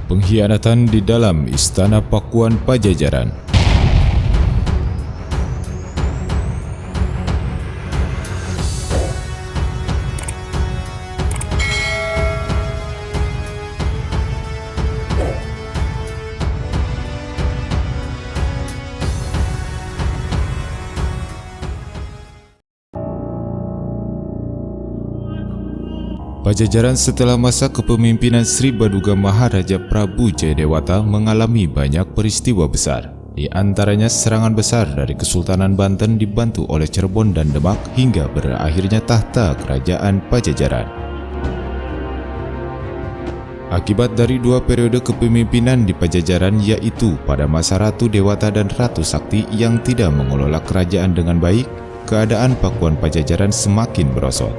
Pengkhianatan di dalam Istana Pakuan Pajajaran. Pajajaran setelah masa kepemimpinan Sri Baduga Maharaja Prabu Jayadewata mengalami banyak peristiwa besar. Di antaranya serangan besar dari Kesultanan Banten dibantu oleh Cirebon dan Demak hingga berakhirnya tahta kerajaan Pajajaran. Akibat dari dua periode kepemimpinan di Pajajaran, yaitu pada masa Ratu Dewata dan Ratu Sakti yang tidak mengelola kerajaan dengan baik, keadaan Pakuan Pajajaran semakin merosot.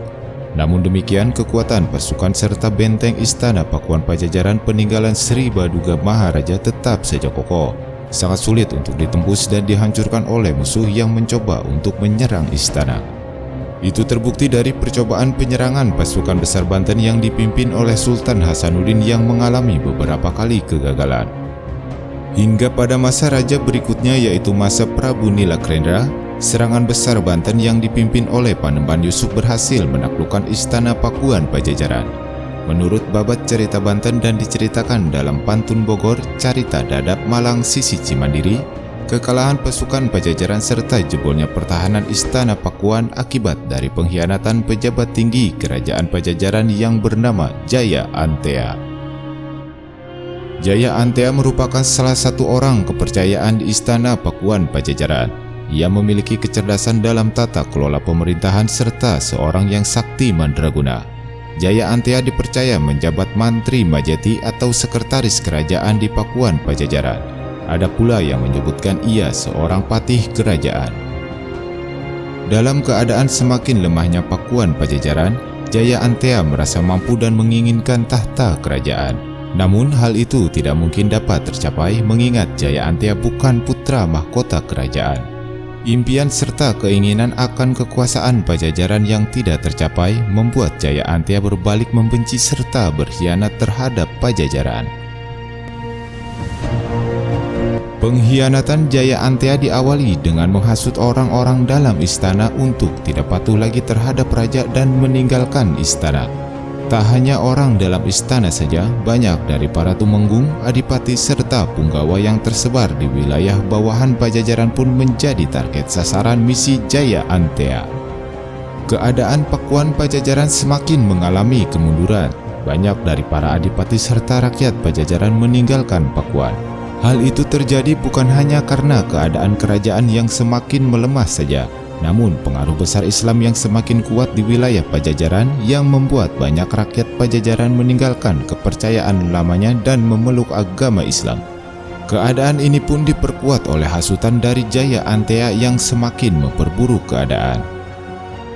Namun demikian, kekuatan pasukan serta benteng Istana Pakuan Pajajaran peninggalan Sri Baduga Maharaja tetap saja kokoh. Sangat sulit untuk ditembus dan dihancurkan oleh musuh yang mencoba untuk menyerang istana. Itu terbukti dari percobaan penyerangan pasukan besar Banten yang dipimpin oleh Sultan Hasanuddin yang mengalami beberapa kali kegagalan. Hingga pada masa raja berikutnya, yaitu masa Prabu Nilakrendra, serangan besar Banten yang dipimpin oleh Panembahan Yusuf berhasil menaklukkan Istana Pakuan Pajajaran. Menurut babat cerita Banten dan diceritakan dalam Pantun Bogor, Carita Dadap Malang Sisi Cimandiri, kekalahan pasukan Pajajaran serta jebolnya pertahanan Istana Pakuan akibat dari pengkhianatan pejabat tinggi kerajaan Pajajaran yang bernama Jaya Antea. Jaya Antea merupakan salah satu orang kepercayaan di Istana Pakuan Pajajaran. Ia memiliki kecerdasan dalam tata kelola pemerintahan serta seorang yang sakti mandraguna. Jaya Antea dipercaya menjabat Mantri Majeti atau sekretaris kerajaan di Pakuan Pajajaran. Ada pula yang menyebutkan ia seorang patih kerajaan. Dalam keadaan semakin lemahnya Pakuan Pajajaran, Jaya Antea merasa mampu dan menginginkan tahta kerajaan. Namun hal itu tidak mungkin dapat tercapai mengingat Jaya Antea bukan putra mahkota kerajaan. Impian serta keinginan akan kekuasaan Pajajaran yang tidak tercapai membuat Jaya Antea berbalik membenci serta berkhianat terhadap Pajajaran. Pengkhianatan Jaya Antea diawali dengan menghasut orang-orang dalam istana untuk tidak patuh lagi terhadap raja dan meninggalkan istana. Tak hanya orang dalam istana saja, banyak dari para tumenggung, adipati serta punggawa yang tersebar di wilayah bawahan Pajajaran pun menjadi target sasaran misi Jaya Antea. Keadaan Pakuan Pajajaran semakin mengalami kemunduran. Banyak dari para adipati serta rakyat Pajajaran meninggalkan Pakuan. Hal itu terjadi bukan hanya karena keadaan kerajaan yang semakin melemah saja, namun pengaruh besar Islam yang semakin kuat di wilayah Pajajaran yang membuat banyak rakyat Pajajaran meninggalkan kepercayaan lamanya dan memeluk agama Islam. Keadaan ini pun diperkuat oleh hasutan dari Jaya Antea yang semakin memperburuk keadaan.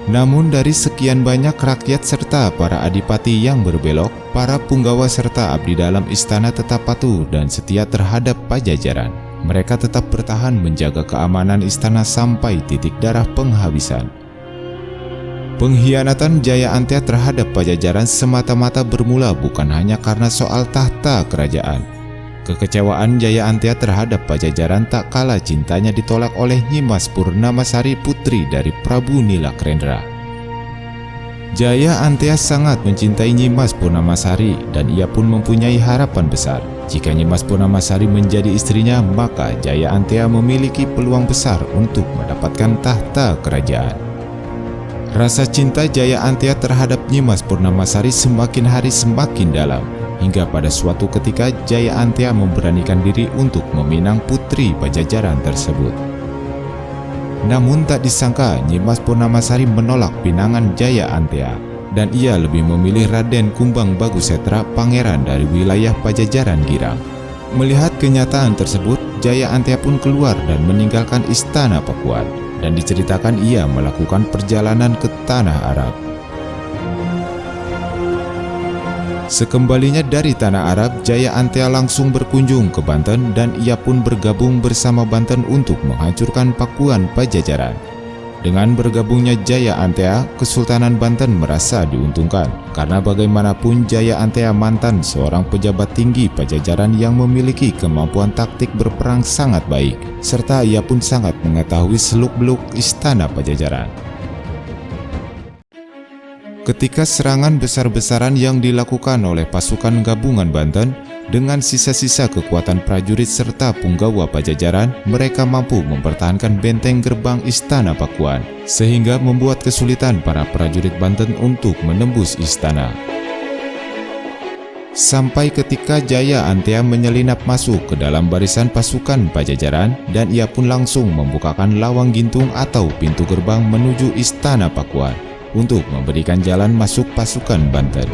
Namun dari sekian banyak rakyat serta para adipati yang berbelok, para punggawa serta abdi dalam istana tetap patuh dan setia terhadap Pajajaran. Mereka tetap bertahan menjaga keamanan istana sampai titik darah penghabisan. Pengkhianatan Jaya Antea terhadap Pajajaran semata-mata bermula bukan hanya karena soal tahta kerajaan. Kekecewaan Jaya Antea terhadap Pajajaran tak kalah cintanya ditolak oleh Nyi Mas Purnamasari, putri dari Prabu Nilakrendra. Jaya Antea sangat mencintai Nyi Mas Purnamasari dan ia pun mempunyai harapan besar. Jika Nyi Mas Purnamasari menjadi istrinya, maka Jaya Antea memiliki peluang besar untuk mendapatkan tahta kerajaan. Rasa cinta Jaya Antea terhadap Nyi Mas Purnamasari semakin hari semakin dalam, hingga pada suatu ketika Jaya Antea memberanikan diri untuk meminang putri Pajajaran tersebut. Namun tak disangka Nyi Mas Purnamasari menolak pinangan Jaya Antea, dan ia lebih memilih Raden Kumbang Bagusetra, pangeran dari wilayah Pajajaran Girang. Melihat kenyataan tersebut, Jaya Antea pun keluar dan meninggalkan istana Pakuan, dan diceritakan ia melakukan perjalanan ke tanah Arab. Sekembalinya dari tanah Arab, Jaya Antea langsung berkunjung ke Banten dan ia pun bergabung bersama Banten untuk menghancurkan Pakuan Pajajaran. Dengan bergabungnya Jaya Antea, Kesultanan Banten merasa diuntungkan karena bagaimanapun Jaya Antea mantan seorang pejabat tinggi Pajajaran yang memiliki kemampuan taktik berperang sangat baik, serta ia pun sangat mengetahui seluk-beluk istana Pajajaran. Ketika serangan besar-besaran yang dilakukan oleh pasukan gabungan Banten, dengan sisa-sisa kekuatan prajurit serta punggawa Pajajaran, mereka mampu mempertahankan benteng gerbang istana Pakuan, sehingga membuat kesulitan para prajurit Banten untuk menembus istana. Sampai ketika Jaya Antea menyelinap masuk ke dalam barisan pasukan Pajajaran, dan ia pun langsung membukakan lawang gintung atau pintu gerbang menuju istana Pakuan untuk memberikan jalan masuk pasukan Banten.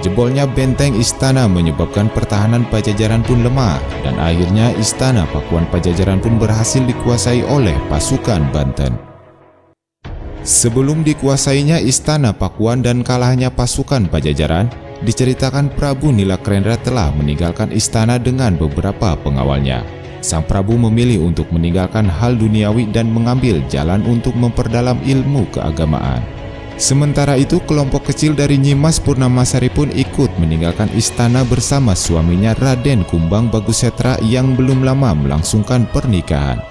Jebolnya benteng istana menyebabkan pertahanan Pajajaran pun lemah, dan akhirnya istana Pakuan Pajajaran pun berhasil dikuasai oleh pasukan Banten. Sebelum dikuasainya istana Pakuan dan kalahnya pasukan Pajajaran, diceritakan Prabu Nilakrendra telah meninggalkan istana dengan beberapa pengawalnya. Sang Prabu memilih untuk meninggalkan hal duniawi dan mengambil jalan untuk memperdalam ilmu keagamaan. Sementara itu, kelompok kecil dari Nyimas Purnamasari pun ikut meninggalkan istana bersama suaminya Raden Kumbang Bagusetra yang belum lama melangsungkan pernikahan.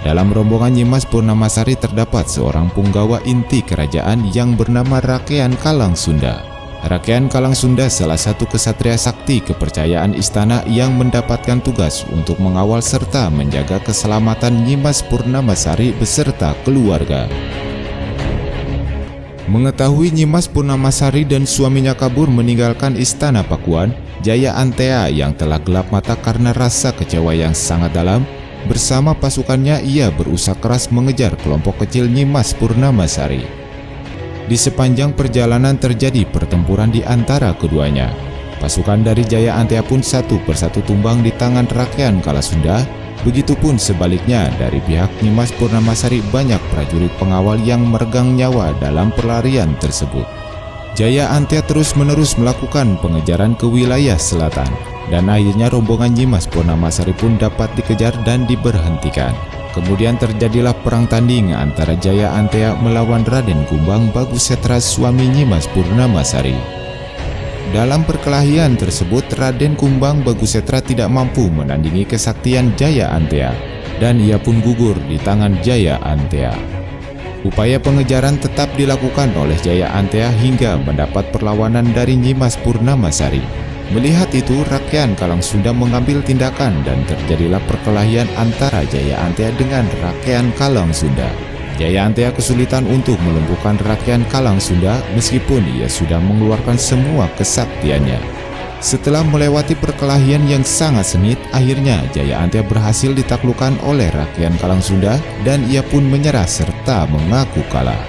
Dalam rombongan Nyimas Purnamasari terdapat seorang punggawa inti kerajaan yang bernama Rakean Kalang Sunda. Rakean Kalang Sunda salah satu kesatria sakti kepercayaan istana yang mendapatkan tugas untuk mengawal serta menjaga keselamatan Nyimas Purnamasari beserta keluarga. Mengetahui Nyimas Purnamasari dan suaminya kabur meninggalkan istana Pakuan, Jaya Antea yang telah gelap mata karena rasa kecewa yang sangat dalam, bersama pasukannya ia berusaha keras mengejar kelompok kecil Nyimas Purnamasari. Di sepanjang perjalanan terjadi pertempuran di antara keduanya. Pasukan dari Jaya Antea pun satu persatu tumbang di tangan Rakean Kalasunda. Begitupun sebaliknya, dari pihak Nyimas Purnamasari banyak prajurit pengawal yang meregang nyawa dalam pelarian tersebut. Jaya Antea terus-menerus melakukan pengejaran ke wilayah selatan, dan akhirnya rombongan Nyimas Purnamasari pun dapat dikejar dan diberhentikan. Kemudian terjadilah perang tanding antara Jaya Antea melawan Raden Kumbang Bagusetra suami Nyimas Purnamasari. Dalam perkelahian tersebut, Raden Kumbang Bagusetra tidak mampu menandingi kesaktian Jaya Antea, dan ia pun gugur di tangan Jaya Antea. Upaya pengejaran tetap dilakukan oleh Jaya Antea hingga mendapat perlawanan dari Nyimas Purnamasari. Melihat itu, Rakean Kalang Sunda mengambil tindakan dan terjadilah perkelahian antara Jaya Antea dengan Rakean Kalang Sunda. Jaya Antea kesulitan untuk melumpuhkan Rakean Kalang Sunda meskipun ia sudah mengeluarkan semua kesaktiannya. Setelah melewati perkelahian yang sangat sengit, akhirnya Jaya Antea berhasil ditaklukkan oleh Rakean Kalang Sunda dan ia pun menyerah serta mengaku kalah.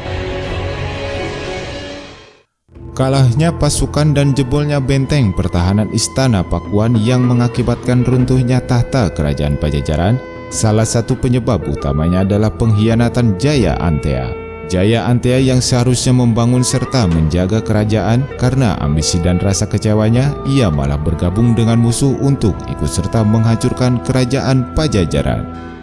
Kalahnya pasukan dan jebolnya benteng pertahanan istana Pakuan yang mengakibatkan runtuhnya tahta kerajaan Pajajaran, salah satu penyebab utamanya adalah pengkhianatan Jaya Antea. Jaya Antea yang seharusnya membangun serta menjaga kerajaan, karena ambisi dan rasa kecewanya, ia malah bergabung dengan musuh untuk ikut serta menghancurkan kerajaan Pajajaran.